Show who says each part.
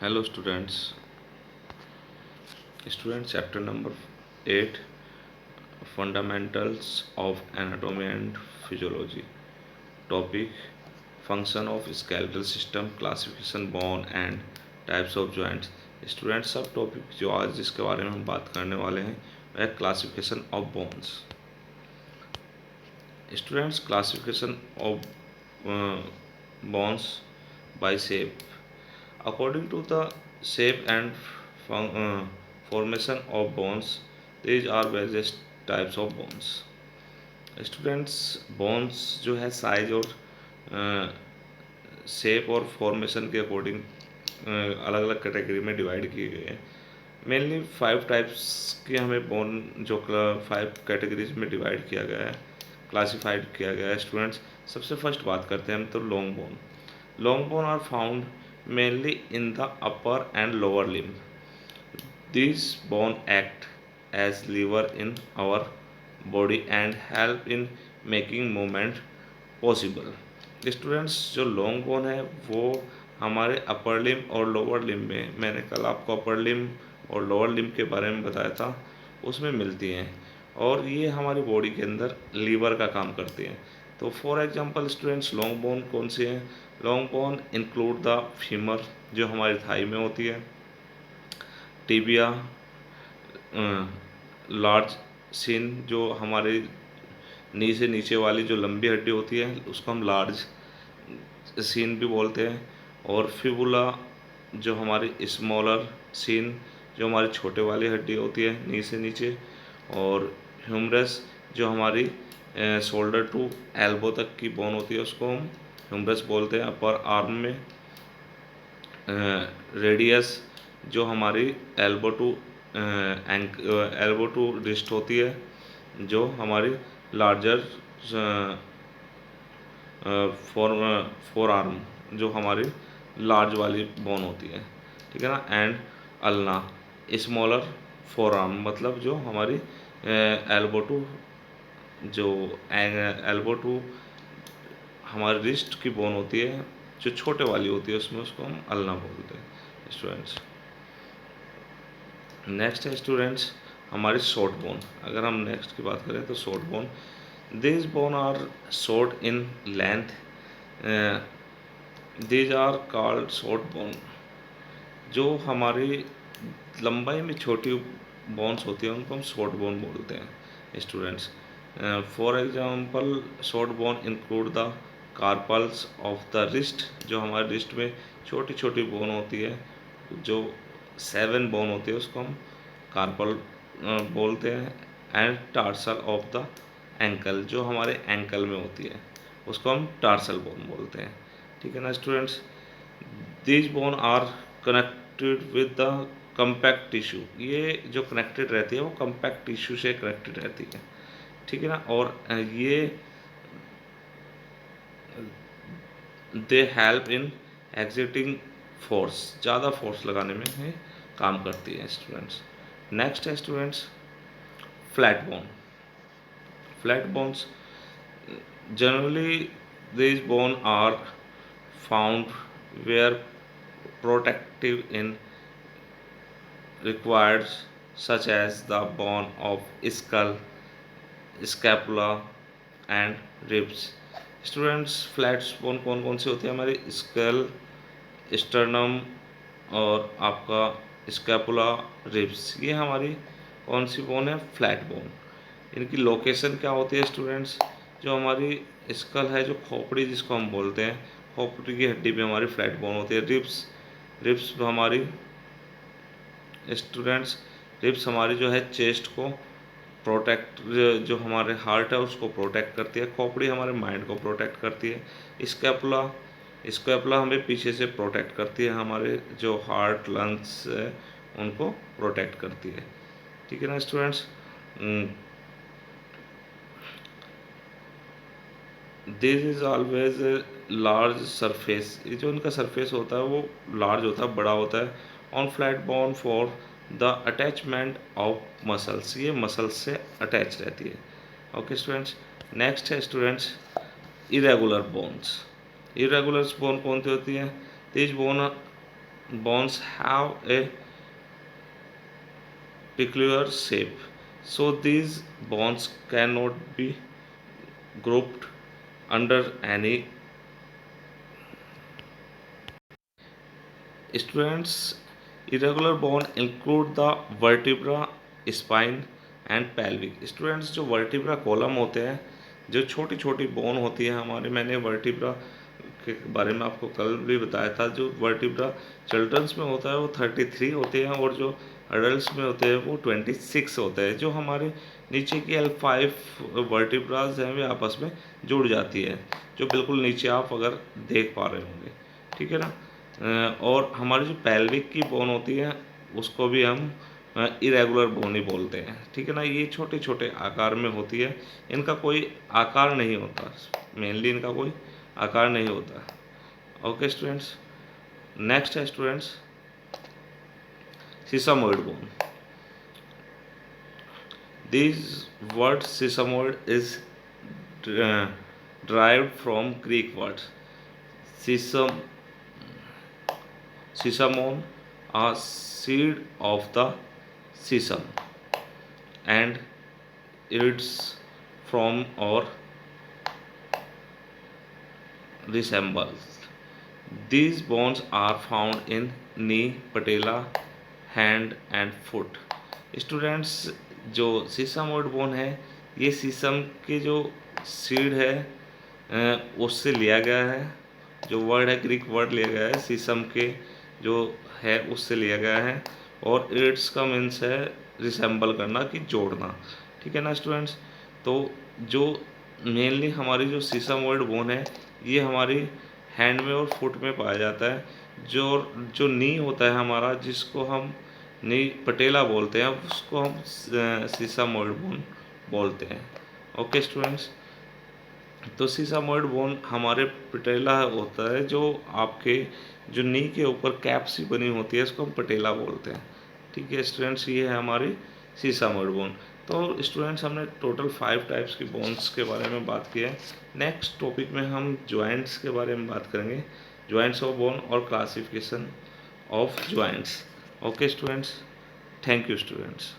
Speaker 1: Hello students, chapter number 8, fundamentals of anatomy and physiology. Topic: function of skeletal system, classification bone and types of joints. Students, सब topic जो आज जिसके बारे में हम बात करने वाले हैं वह classification of bones. Students, classification of bones by shape. According to the shape and formation of bones, these are various types of bones. Students, bones जो है साइज और शेप और फॉर्मेशन के अकॉर्डिंग अलग अलग कैटेगरी में डिवाइड किए गए हैं। मेनली 5 टाइप्स के हमें बोन जो 5 कैटेगरीज में डिवाइड किया गया है, क्लासिफाइड किया गया है। स्टूडेंट्स, सबसे फर्स्ट बात करते हैं हम तो long bone. Long bone are found mainly in the upper and lower limb. These bone act as lever in our body and help in making movement possible. Students, जो लॉन्ग बोन है वो हमारे upper limb और lower limb में, मैंने कल आपको upper limb और लोअर लिम्ब के बारे में बताया था, उसमें मिलती हैं और ये हमारी बॉडी के अंदर लीवर का काम करती हैं। तो for example students, long bone कौन सी है? Long bone include the femur जो हमारी थाई में होती है, टिबिया, लार्ज सिन जो हमारे नी से नीचे वाली जो लंबी हड्डी होती है उसको हम लार्ज सीन भी बोलते हैं, और फिबुला जो हमारी स्मॉलर सीन जो हमारी छोटे वाली हड्डी होती है नी से नीचे, और ह्यूमरस जो हमारी शोल्डर टू एल्बो तक की बोन होती है उसको हम ह्यूमरस बोलते हैं अपर आर्म में। रेडियस जो हमारी एल्बो टू रिस्ट होती है जो हमारी लार्जर फोर आर्म जो हमारी लार्ज वाली बोन होती है, ठीक है ना। And ulna smaller four arm, मतलब जो हमारी एल्बो टू जो एल्बो टू हमारी रिस्ट की बोन होती है जो छोटे वाली होती है उसमें उसको हम अल्ना बोलते हैं। स्टूडेंट्स, नेक्स्ट है स्टूडेंट्स हमारी शॉर्ट बोन। अगर हम नेक्स्ट की बात करें तो short bone, these bone are short in length, these are called short bone. जो हमारी लंबाई में छोटी बोन्स होती है उनको हम शॉर्ट बोन बोलते हैं। Students, for example short bone include the carpals of the wrist, जो हमारे रिस्ट में छोटी छोटी बोन होती है, जो 7 बोन होती है उसको हम कार्पल बोलते हैं। And tarsal of the ankle, जो हमारे एंकल में होती है उसको हम टार्सल बोन बोलते हैं, ठीक है ना। Students, these bone are connected with the compact tissue, ये जो कनेक्टेड रहती है वो कम्पैक्ट टिश्यू से कनेक्टेड रहती है, ठीक है ना। और ये they help in exiting force, ज़्यादा फोर्स लगाने में ये काम करती है। स्टूडेंट्स, नेक्स्ट है students flat bone. Flat bones, generally these bones are found where protective in required, such as the bone of skull, scapula and ribs. Students, flat bone कौन कौन सी होती है? हमारी स्कल, स्टर्नम और आपका स्कैपुला, रिब्स, ये हमारी कौन सी बोन है? Flat bone. इनकी लोकेशन क्या होती है स्टूडेंट्स? जो हमारी स्कल है, जो खोपड़ी जिसको हम बोलते हैं, खोपड़ी की हड्डी पे हमारी फ्लैट बोन होती है। रिब्स, रिब्स हमारी स्टूडेंट्स, रिब्स हमारी जो है चेस्ट को प्रोटेक्ट, जो हमारे हार्ट है उसको प्रोटेक्ट करती है। खोपड़ी हमारे माइंड को प्रोटेक्ट करती है। स्कैपुला, स्कैपुला हमें पीछे से प्रोटेक्ट करती है, हमारे जो हार्ट लंग्स है उनको प्रोटेक्ट करती है, ठीक है ना students. This is always large surface, ये जो इनका सरफेस होता है वो लार्ज होता है, बड़ा होता है। On flat bone for the attachment of muscles, ये मसल्स से अटैच रहती है। ओके स्टूडेंट्स, नेक्स्ट है students irregular bones. Irregular bone कौन सी होती है? This bone bones have a peculiar shape, so these bones cannot be grouped under any. Students, irregular bone include the vertebra, spine and pelvic. Students, जो vertebra column होते हैं, जो छोटी छोटी bone होती है हमारे, मैंने वर्टिब्रा के बारे में आपको कल भी बताया था। जो वर्टिब्रा चिल्ड्रंस में होता है वो 33 होते हैं, और जो अडल्ट में होते हैं वो 26 होते हैं। जो हमारे नीचे की L5 वर्टिब्राज हैं वे आपस में जुड़ जाती है, जो बिल्कुल नीचे आप अगर देख पा रहे होंगे, ठीक है ना। और हमारी जो पेल्विक की बोन होती है उसको भी हम इरेगुलर बोन ही बोलते हैं, ठीक है ना। ये छोटे छोटे आकार में होती है, इनका कोई आकार नहीं होता, मेनली इनका कोई आकार नहीं होता। ओके स्टूडेंट्स, नेक्स्ट है students sesamoid bone. This word sesamoid is derived from Greek words sesame, sesamon, a seed of the sesame, and it's from or resembles. These bones are found in knee, patella, hand and foot. Students, जो सीसमोइड bone है ये सीसम के जो seed है उससे लिया गया है। जो वर्ड है ग्रीक वर्ड लिया गया है, सीसम के जो है उससे लिया गया है, और इट्स का मीन्स है रिसेंबल करना, कि जोड़ना, ठीक है ना स्टूडेंट्स। तो जो मेनली हमारी जो सीसमोइड बोन है ये हमारी हैंड में और फुट में पाया जाता है। जो जो नी होता है हमारा, जिसको हम नी पटेला बोलते हैं, उसको हम सीसामोइड बोन बोलते हैं। ओके स्टूडेंट्स, तो सीसामोइड बोन हमारे पटेला होता है, जो आपके जो नी के ऊपर कैप सी बनी होती है इसको हम पटेला बोलते हैं, ठीक है स्टूडेंट्स। ये है हमारी सीसामोइड बोन। तो स्टूडेंट्स, हमने टोटल 5 टाइप्स की बोन्स के बारे में बात की है। नेक्स्ट टॉपिक में हम जॉइंट्स के बारे में बात करेंगे, जॉइंट्स ऑफ बोन और classification of joints. Okay students, thank you students.